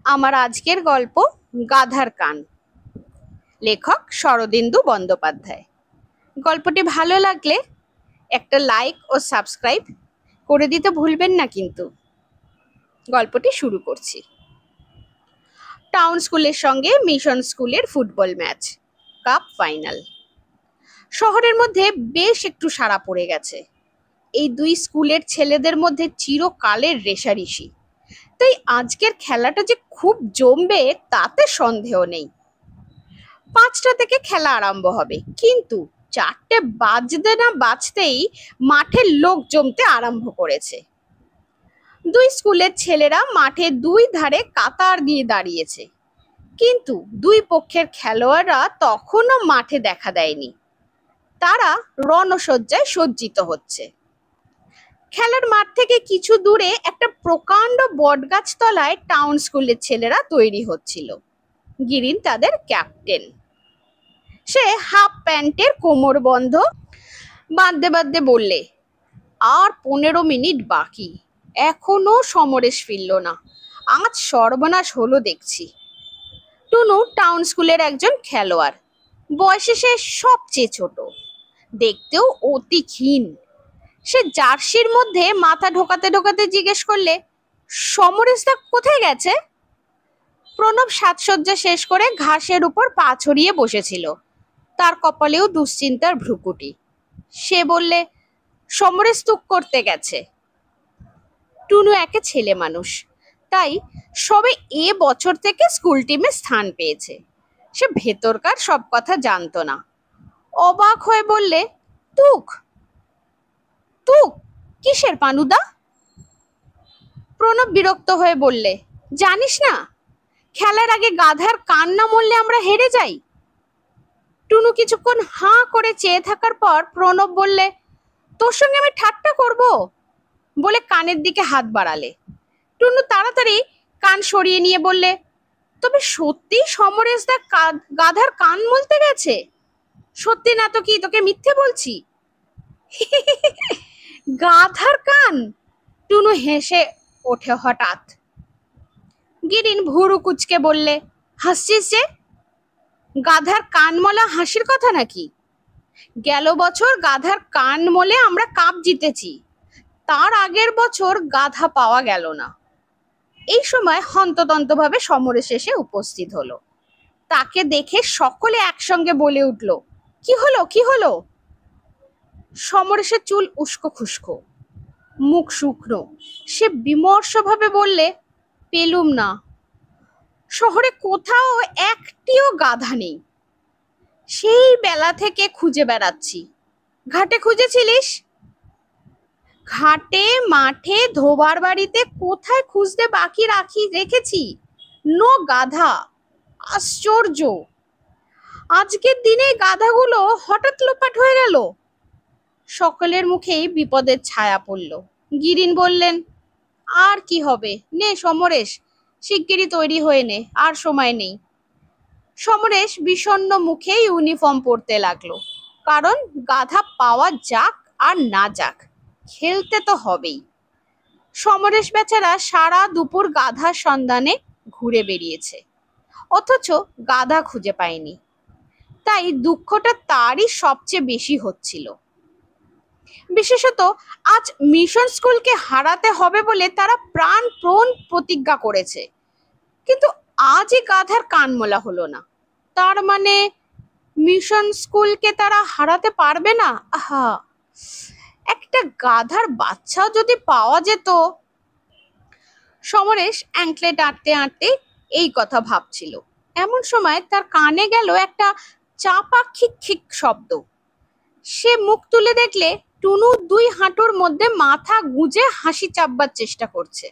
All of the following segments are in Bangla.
আমার আজকের গল্প গাধার কান। লেখক শরদিন্দু বন্দ্যোপাধ্যায়। গল্পটি ভালো লাগলে একটা লাইক ও সাবস্ক্রাইব করে দিতে ভুলবেন না কিন্তু। গল্পটি শুরু করছি। টাউন স্কুলের সঙ্গে মিশন স্কুলের ফুটবল ম্যাচ, কাপ ফাইনাল। শহরের মধ্যে বেশ একটু সাড়া পড়ে গেছে। এই দুই স্কুলের ছেলেদের মধ্যে চিরকালের রেষারেষি, তাই আজকের খেলাটা যে খুব জমবে তাতে সন্দেহ নেই। 5টা থেকে খেলা আরম্ভ হবে, কিন্তু 4টে বাজতে না বাজতেই মাঠের লোক জমতে আরম্ভ করেছে। দুই স্কুলের ছেলেরা মাঠে দুই ধারে কাতার দিয়ে দাঁড়িয়েছে, কিন্তু দুই পক্ষের খেলোয়াড়রা তখনও মাঠে দেখা দেয়নি। তারা রণসজ্জায় সজ্জিত হচ্ছে। খেলার মাঠ থেকে কিছু দূরে একটা প্রকাণ্ড বটগাছ তলায় টাউন স্কুলের ছেলেরা তৈরি হচ্ছিল। গিরিন তাদের ক্যাপ্টেন। সে হাফ প্যান্টের কোমর বন্ধ বাঁধতে বাঁধতে বললে, আর 15 মিনিট বাকি, এখনো সমরেশ ফিরল না। আজ সর্বনাশ হলো দেখছি। টুনু টাউন স্কুলের একজন খেলোয়াড়, বয়সে সে সবচেয়ে ছোট, দেখতেও অতি ক্ষীণ। সে জার্সির মধ্যে মাথা ঢোকাতে ঢোকাতে জিজ্ঞেস করলে, সমরেশদা কোথায় গেছে? প্রণব সাজসজ্জা শেষ করে ঘাসের উপর পা ছড়িয়ে বসেছিল। তার কপালেও দুশ্চিন্তার ভ্রুকুটি। সে বললে, সমরেশ তুক করতে গেছে। টুনু একে ছেলে মানুষ, তাই সবে এ বছর থেকে স্কুল টিমে স্থান পেয়েছে। সে ভেতরকার সব কথা জানতো না। অবাক হয়ে বললে, তুক? তুক কিসের পানুদা? প্রণব বিরক্ত হয়ে বললে, জানিস না, খেলার আগে গাধার কান না মরলে আমরা হেরে যাই। টুনু কিছুক্ষণ হাঁ করে চেয়ে থাকার পর প্রণব বললে, তোর সঙ্গে আমি ঠাট্টা করব বলে কানের দিকে হাত বাড়ালে। টুনু তাড়াতাড়ি কান সরিয়ে নিয়ে বললে, তবে সত্যি সমরেশদা গাধার কান মলতে গেছে? সত্যি না তো কি তোকে মিথ্যে বলছি? গাধার কান? টুনু হেসে ওঠে হঠাৎ। গিরিন ভুরু কুচকে বললে, হাসছিস যে? গাধার কান মলা হাসির কথা নাকি? গেল বছর গাধার কান মলে আমরা কাপ জিতেছি, তার আগের বছর গাধা পাওয়া গেল না। এই সময় হন্তদন্তভাবে সমরেশ এসে উপস্থিত হলো। তাকে দেখে সকলে একসঙ্গে বলে উঠল, কি হলো, কি হলো? সমরেশের চুল উস্কো খুস্কো, মুখ শুকনো। সে বিমর্ষভাবে বললে, পেলুম না। শহরে কোথাও একটিও গাধা নেই। সেই বেলা থেকে খুঁজে বেড়াচ্ছি। ঘাটে খুঁজেছিলিস? ঘাটে, মাঠে, ধোবার বাড়িতে কোথায় খুঁজতে বাকি রেখেছি? নো গাধা। আশ্চর্য, আজকের দিনে গাধাগুলো হঠাৎ লোপাট হয়ে গেল। সকলের মুখেই বিপদের ছায়া পড়ল। গিরিন বললেন, আর কি হবে, নে সমরেশ, শিগগিরই তৈরি হয়ে নে, আর সময় নেই। সমরেশ বিষণ্ণ মুখে ইউনিফর্ম পরতে লাগলো, কারণ গাধা পাওয়া যাক আর না যাক, খেলতে তো হবেই। সমরেশ বেচারা সারা দুপুর গাধার সন্ধানে ঘুরে বেরিয়েছে, অথচ গাধা খুঁজে পায়নি। তাই দুঃখটা তারই সবচেয়ে বেশি হচ্ছিল। বিশেষত আজ মিশন স্কুলকে হারাতে হবে বলে তারা প্রাণপণ প্রতিজ্ঞা করেছে, কিন্তু আজই গাধার কান মোলা হলো না। তার মানে মিশন স্কুলকে তারা হারাতে পারবে না। আহা, একটা গাধার বাচ্চাও যদি পাওয়া যেত। সমরেশ অ্যাঙ্কলেট আঁটতে আঁটতে এই কথা ভাবছিল। এমন সময় তার কানে গেল একটা চাপা খিক খিক শব্দ। সে মুখ তুলে দেখলে টুনু দুই হাঁটুর মধ্যে মাথা গুঁজে হাসি চাপবার চেষ্টা করছে।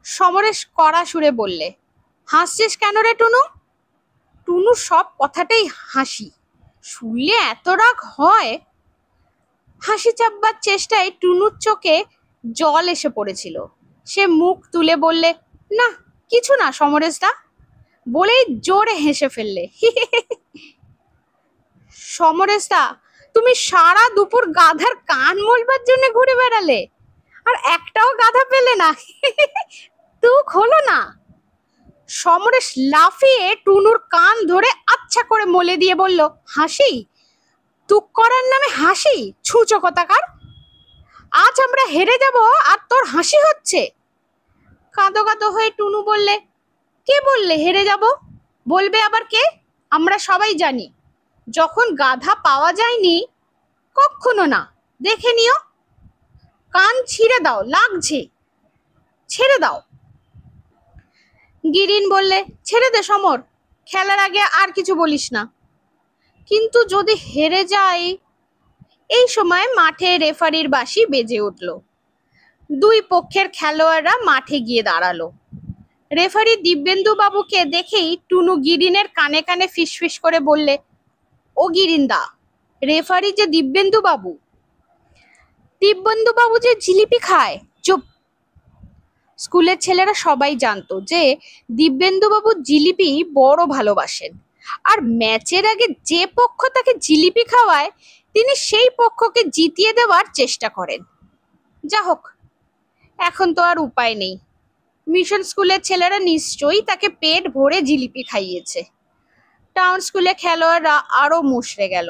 সমরেশ কড়া সুরে বললে, হাসছিস কেন রে টুনু? টুনু সব কথাটাই হাসি, শুনলে এত রাগ হয়? হাসি চাপবার চেষ্টায় টুনুর চোখে জল এসে পড়েছিল। সে মুখ তুলে বললে, না কিছু না সমরেশদা, বলেই জোরে হেসে ফেললে। সমরেশদা, তুমি সারা দুপুর গাধার কান মলবার জন্য ঘুরে বেড়ালে, আর একটাও গাধা পেলে না? তুক হলো না? সমরেশ লাফিয়ে টুনুর কান ধরে আচ্ছা করে মলে দিয়ে বলল, হাসি? তুক করার নামে হাসি? ছুঁচো কোথাকার! আজ আমরা হেরে যাব আর তোর হাসি হচ্ছে? কাঁদো কাঁদো হয়ে টুনু বললে, কে বললে হেরে যাব? বলবে আবার কে? আমরা সবাই জানি যখন গাধা পাওয়া যায়নি। কখনো না, দেখে নিও। কান ছিঁড়ে দাও, লাগছে, ছেড়ে দাও। গিরিন বললে, ছেড়ে দে সমর, খেলার আগে আর কিছু বলিস না। কিন্তু যদি হেরে যাই? এই সময় মাঠে রেফারির বাঁশি বেজে উঠল। দুই পক্ষের খেলোয়াড়রা মাঠে গিয়ে দাঁড়ালো। রেফারি দিব্যেন্দু বাবুকে দেখেই টুনু গিরিনের কানে কানে ফিসফিস করে বললে, ও গিরিন্দা, রেফারি যে দিব্যেন্দু বাবু। দিব্যেন্দু বাবু যে জিলিপি খায়। চুপ! স্কুলের ছেলেরা সবাই জানতো যে দিব্যেন্দু বাবু জিলিপি বড় ভালোবাসেন, আর ম্যাচের আগে যে পক্ষ তাকে জিলিপি খাওয়ায় তিনি সেই পক্ষকে জিতিয়ে দেওয়ার চেষ্টা করেন। যা হোক, এখন তো আর উপায় নেই। মিশন স্কুলের ছেলেরা নিশ্চয়ই তাকে পেট ভরে জিলিপি খাইয়েছে। টাউন স্কুলে খেলোয়াড়রা আরো মুষড়ে গেল।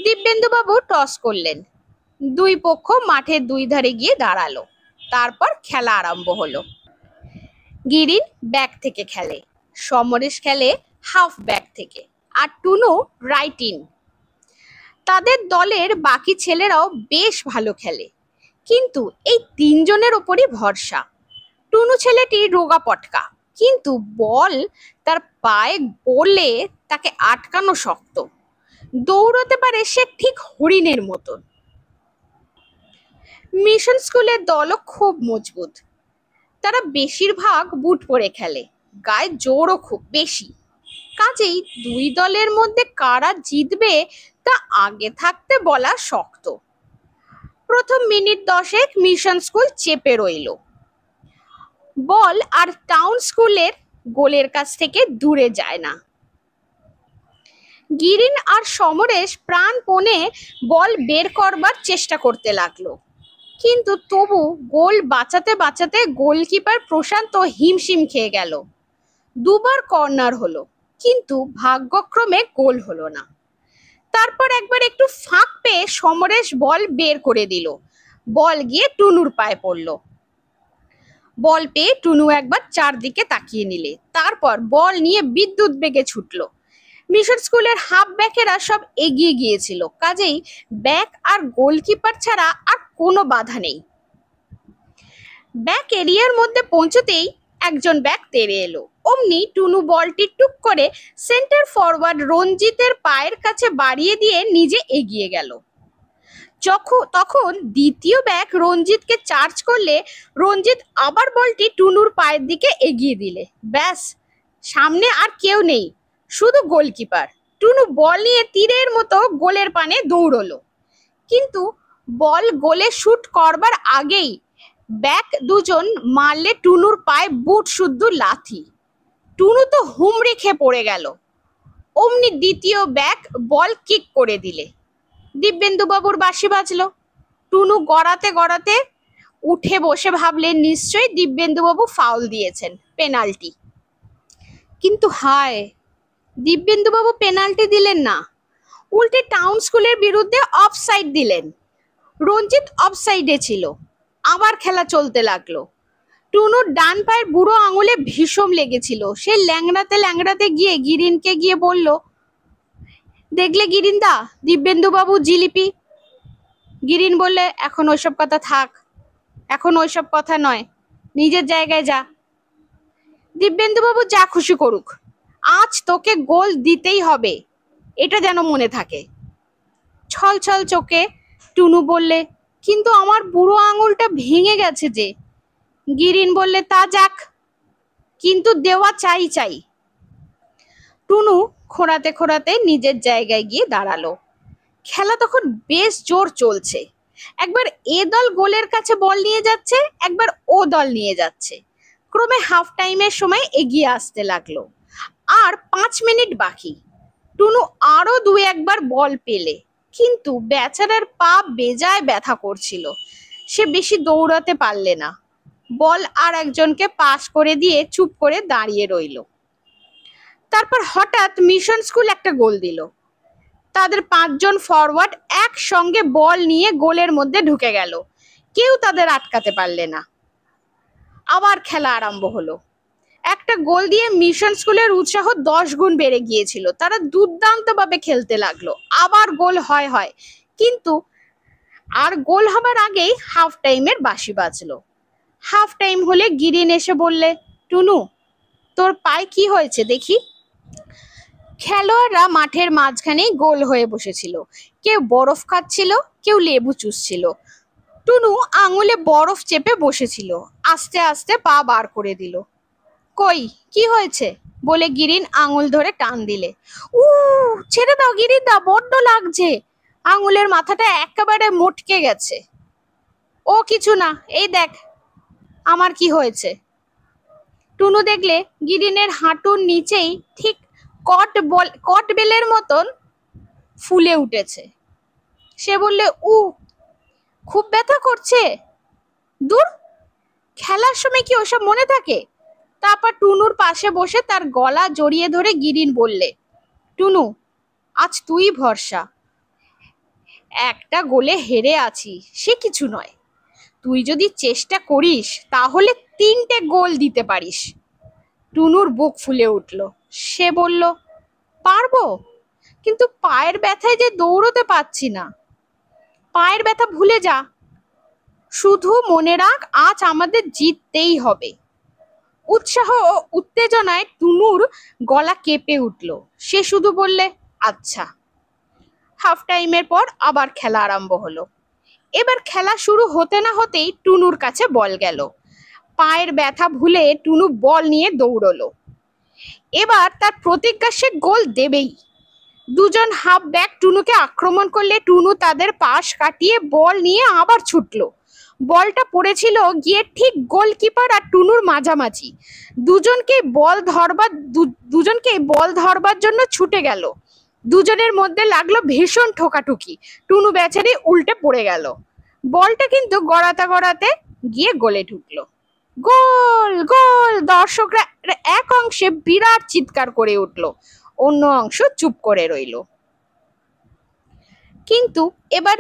দিব্যেন্দু বাবু টস করলেন। দুই পক্ষ মাঠের দুই ধারে গিয়ে দাঁড়ালো। তারপর খেলা আরম্ভ হলো। গিরিন ব্যাক থেকে খেলে, সমরেশ খেলে হাফ ব্যাক থেকে, আর টুনু রাইট ইন। তাদের দলের বাকি ছেলেরাও বেশ ভালো খেলে, কিন্তু এই তিনজনের ওপরই ভরসা। টুনু ছেলেটি রোগা পটকা, কিন্তু বল তার পায়ে পড়লে তাকে আটকানো শক্ত। দৌড়তে পারে সে ঠিক হরিণের মতন। মিশন স্কুলের দলও খুব মজবুত। তারা বেশিরভাগ বুট পরে খেলে, গায়ে জোরও খুব বেশি। কাজেই দুই দলের মধ্যে কারা জিতবে তা আগে থাকতে বলা শক্ত। প্রথম মিনিট 10 মিশন স্কুল চেপে রইল। বল আর টাউন স্কুলের গোলের কাছ থেকে দূরে যায় না। গিরিন আর সমরেশ প্রাণপণে বল বের করবার চেষ্টা করতে লাগলো, কিন্তু তবু গোল বাঁচাতে বাঁচাতে গোলকিপার প্রশান্ত হিমশিম খেয়ে গেল। দুবার কর্নার হলো, কিন্তু ভাগ্যক্রমে গোল হলো না। তারপর একবার একটু ফাঁক পেয়ে সমরেশ বল বের করে দিল। বল গিয়ে টুনুর পায়ে পড়ল। বল পেয়ে টুনু একবার চারদিকে তাকিয়ে নিলে, তারপর বল নিয়ে বিদ্যুৎ বেগে ছুটলো। মিশন স্কুলের হাফ ব্যাকেরা সব এগিয়ে গিয়েছিল, কাজেই ব্যাক আর গোলকিপার ছাড়া আর কোনো বাধা নেই। ব্যাক এরিয়ার মধ্যে পৌঁছতেই একজন ব্যাক তেড়ে এলো। অমনি টুনু বলটি টুক করে সেন্টার ফরওয়ার্ড রঞ্জিতের পায়ের কাছে বাড়িয়ে দিয়ে নিজে এগিয়ে গেল। তখন দ্বিতীয় ব্যাক রঞ্জিতকে চার্জ করলে রঞ্জিত আবার বলটি টুনুর পায়ের দিকে এগিয়ে দিলে। ব্যাস, সামনে আর কেউ নেই, শুধু গোলকিপার। টুনু বল নিয়ে তীরের মতো গোলের পানে দৌড়লো, কিন্তু বল গোলে শুট করবার আগেই ব্যাক দুজন মারলে টুনুর পায়ে বুট শুদ্ধ লাথি। টুনু তো হুমড়ি খেয়ে পড়ে গেল। অমনি দ্বিতীয় ব্যাক বল কিক করে দিলে। দিব্যেন্দু বাবুর বাঁশি বাজলো। টুনু গড়াতে গড়াতে উঠে বসে ভাবলেন নিশ্চয়ই দিব্যেন্দু বাবু ফাউল দিয়েছেন, পেনাল্টি। কিন্তু হায়, দিব্যেন্দু বাবু পেনাল্টি দিলেন না, উল্টে টাউন স্কুলের বিরুদ্ধে অফসাইড দিলেন। রঞ্জিত অফসাইডে ছিল। আবার খেলা চলতে লাগলো। টুনুর ডান পায়ের বুড়ো আঙুলে ভীষণ লেগেছিল। সে ল্যাংড়াতে ল্যাংড়াতে গিয়ে গিরিনকে গিয়ে বলল, দেখলে গিরিন্দা, দিব্যেন্দু বাবু জিলিপি। গিরিন বললে, এখন ওইসব কথা থাক, এখন ওইসব কথা নয়, নিজের জায়গায় যা। দিব্যেন্দু বাবু যা খুশি করুক, আজ তোকে গোল দিতেই হবে, এটা যেন মনে থাকে। ছল ছল চোখে টুনু বললে, কিন্তু আমার বুড়ো আঙুলটা ভেঙে গেছে যে। গিরিন বললে, তা যাক, কিন্তু দেওয়া চাই চাই। টুনু খোঁড়াতে খোঁড়াতে নিজের জায়গায় গিয়ে দাঁড়ালো। খেলা তখন বেশ জোর চলছে। একবার এ দল গোলের কাছে বল নিয়ে যাচ্ছে, একবার ও দল নিয়ে যাচ্ছে। ক্রমে হাফ টাইমের সময় এগিয়ে আসতে লাগলো। আর 5 মিনিট বাকি। টুনু আরো 2-1বার বল পেলে, কিন্তু বেচারার পা বেজায় ব্যথা করছিল। সে বেশি দৌড়াতে পারলে না। বল আর একজনকে পাস করে দিয়ে চুপ করে দাঁড়িয়ে রইল। তারপর হঠাৎ মিশন স্কুল একটা গোল দিল। তাদের 5 জন ফরওয়ার্ড একসঙ্গে বল নিয়ে গোলের মধ্যে ঢুকে গেল। কেউ তাদের আটকাতে পারলে না। আবার খেলা আরম্ভ হলো। একটা গোল দিয়ে মিশন স্কুলের উৎসাহ 10 গুণ বেড়ে গিয়েছিল। তারা দুর্দান্তভাবে খেলতে লাগলো। আবার গোল হয়, কিন্তু আর গোল হবার আগেই হাফ টাইমের বাঁশি বাজলো। হাফ টাইম হলে গিরিন এসে বললে, টুনু, তোর পায়ে কি হয়েছে দেখি। খেলোয়াড়রা মাঠের মাঝখানেই গোল হয়ে বসেছিল। কেউ বরফ খাচ্ছিল, কেউ লেবু চুষছিল। টুনু আঙুলে বরফ চেপে বসেছিল। আস্তে আস্তে পা বার করে দিল। কই, কি হয়েছে বলে গিরিন আঙুল ধরে টান দিলে। ছেড়ে দাও গিরিন দা, বড্ড লাগছে। আঙুলের মাথাটা একেবারে মটকে গেছে। ও কিছু না, এই দেখ আমার কি হয়েছে। টুনু দেখলে গিরিনের হাঁটুর নিচেই ঠিক কট বেলের মতন ফুলে উঠেছে। সে বললে, খুব ব্যথা করছে। দূর, খেলার সময় কি ওসব মনে থাকে। তারপর টুনুর পাশে বসে তার গলা জড়িয়ে ধরে গিরিন বললে, টুনু, আজ তুই ভরসা। একটা গোলে হেরে আছি, সে কিছু নয়। তুই যদি চেষ্টা করিস তাহলে 3টে গোল দিতে পারিস। টুনুর বুক ফুলে উঠল। সে বলল, পারবো, কিন্তু পায়ের ব্যথায় যে দৌড়তে পারছি না। পায়ের ব্যথা ভুলে যা, শুধু মনে রাখ আজ আমাদের জিততেই হবে। উৎসাহ ও উত্তেজনায় টুনুর গলা কেঁপে উঠল। সে শুধু বললে, আচ্ছা। হাফ টাইমের পর আবার খেলা আরম্ভ হলো। এবার খেলা শুরু হতে না হতেই টুনুর কাছে বল গেল। পায়ের ব্যথা ভুলে টুনু বল নিয়ে দৌড়লো। এবার তার প্রতিজ্ঞা, সে গোল দেবেই। 2 জন হাফ ব্যাক টুনুকে আক্রমণ করলে টুনু তাদের পাশ কাটিয়ে বল নিয়ে আবার ছুটলো। বলটা পড়েছিল গিয়ে ঠিক গোলকিপার আর টুনুর মাঝামাঝি। দুজনকে বল ধরবার জন্য ছুটে গেল। দুজনের মধ্যে লাগলো ভীষণ ঠোকাঠুকি। টুনু বেচারি উল্টে পড়ে গেল। বলটা কিন্তু গড়াতে গিয়ে গোলে ঢুকলো। গোল গোল! দর্শকরা এক অংশে বিরাট চিৎকার করে উঠলো, অন্য অংশ চুপ করে রইল। কিন্তু এবার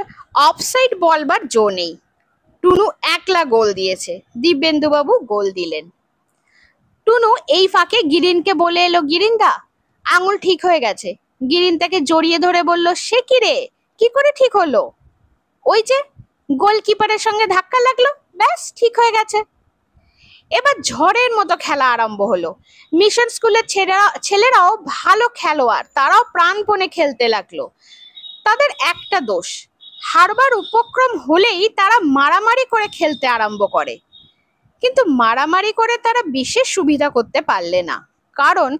অফসাইড বলবার জো নেই। টুনু একলা গোল দিয়েছে, দিব্যেন্দুবাবু গোল দিলেন। টুনু এই ফাঁকে গিরিনকে বলে এলো, গিরিন দা, আঙুল ঠিক হয়ে গেছে। গিরিন তাকে জড়িয়ে ধরে বলল, সে কি রে, কি করে ঠিক হলো? ওই যে গোলকিপারের সঙ্গে ধাক্কা লাগলো, ব্যাস ঠিক হয়ে গেছে। এবার ঝড়ের মতো খেলা আরম্ভ হলো। মিশন স্কুলের ছেলেরাও ভালো খেলোয়াড়, তারাও প্রাণপণে খেলতে লাগলো। তাদের একটা দোষ, হারবার উপক্রম হলেই তারা মারামারি করে খেলতে আরম্ভ করে। কিন্তু মারামারি করে তারা বিশেষ সুবিধা করতে পারলে না, কারণ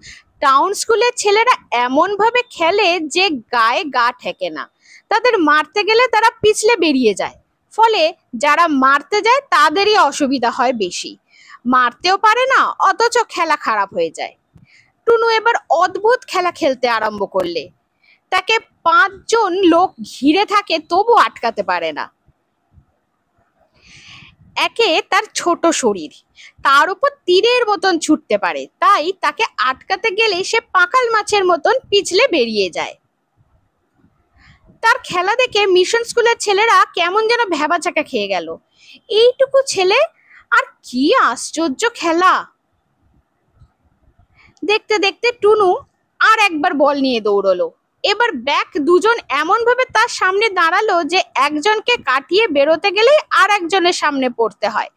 টাউন স্কুলের ছেলেরা এমন ভাবে খেলে যে গায়ে গা ঠেকে না। তাদের মারতে গেলে তারা পিছলে বেরিয়ে যায়, ফলে যারা মারতে যায় তাদেরই অসুবিধা হয় বেশি। মারতেও পারে না, অথচ খেলা খারাপ হয়ে যায়। টুনু এবার অদ্ভুত খেলা খেলতে আরম্ভ করলে। তাকে 5 জন লোক ঘিরে থাকে, তবু আটকাতে পারে না। একে তার ছোট শরীর, তার উপর তীরের মতন ছুটতে পারে, তাই তাকে আটকাতে গেলে সে পাকাল মাছের মতন পিছলে বেরিয়ে যায়। তার খেলা দেখে মিশন স্কুলের ছেলেরা কেমন যেন ভ্যাবাচাকা খেয়ে গেল। এইটুকু ছেলে, আর কি আশ্চর্য খেলা! দেখতে দেখতে টুনু আর একবার বল নিয়ে দৌড়লো। এবার ব্যাক 2 জন এমন ভাবে তার সামনে দাঁড়ালো যে একজনকে কাটিয়ে বেরোতে গেলে আর একজনের সামনে পড়তে হয়।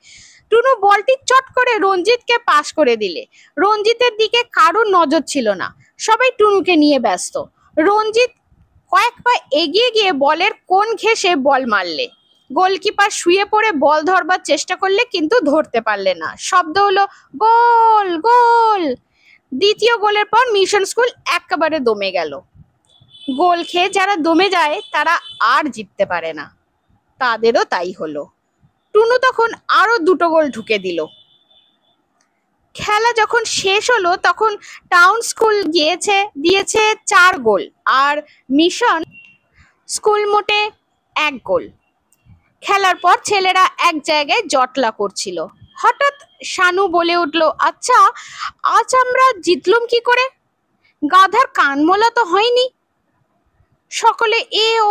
টুনু বলটি চট করে রঞ্জিতকে পাস করে দিলে। রঞ্জিতের দিকে কারোর নজর ছিল না, সবাই টুনুকে নিয়ে ব্যস্ত। রঞ্জিত কয়েক পা এগিয়ে গিয়ে বলের কোণ ঘেঁষে বল মারলে। গোলকিপার শুয়ে পড়ে বল ধরবার চেষ্টা করলে, কিন্তু ধরতে পারলে না। শব্দ হলো, গোল গোল! দ্বিতীয় গোলের পর মিশন স্কুল একেবারে দমে গেল। গোল খেয়ে যারা দমে যায় তারা আর জিততে পারে না, তাদেরও তাই হলো। টুনু তখন আরো 2টো গোল ঢুকে দিল। খেলা যখন শেষ হলো তখন টাউন স্কুল দিয়েছে 4 গোল, আর মিশন স্কুল মোটে 1 গোল। খেলার পর ছেলেরা এক জায়গায় জটলা করছিল। হঠাৎ শানু বলে উঠল, আচ্ছা আজ আমরা জিতলুম কি করে? গাধার কানমোলা তো হয়নি। সকলে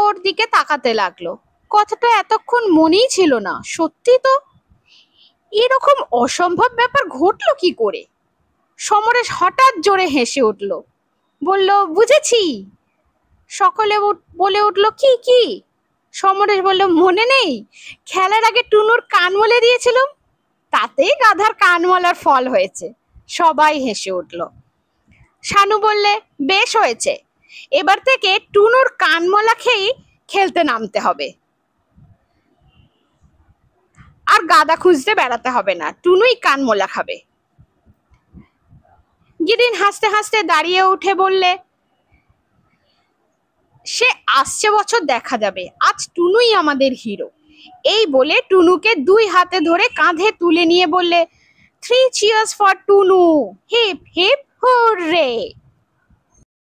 ওর দিকে তাকাতে লাগলো। কথাটা এতক্ষণ মনেই ছিল না। সত্যি তো, এরকম অসম্ভব ব্যাপার ঘটলো কি করে? সমরেশ হঠাৎ জোরে হেসে উঠল, বলল, বুঝেছি। সকলে বলে উঠল, কি কি? সমরেশ বলল, মনে নেই খেলার আগে টুনুর কান মলে দিয়েছিলাম, তাতেই গাধার কান মলার ফল হয়েছে। সবাই হেসে উঠল। শানু বললে, বেশ হয়েছে, এবার থেকে টুনুর কানমলা খেয়েই খেলতে নামতে হবে, আর গাদা খুঁজতে বেড়াতে হবে না, টুনুই কানমলা খাবে। গিরিন হাসতে হাসতে দাঁড়িয়ে উঠে বললে, সে আসছে বছর দেখা যাবে, আজ টুনুই আমাদের হিরো। এই বলে টুনুকে দুই হাতে ধরে কাঁধে তুলে নিয়ে বললে, 3 cheers for Tunu, hip hip hurray.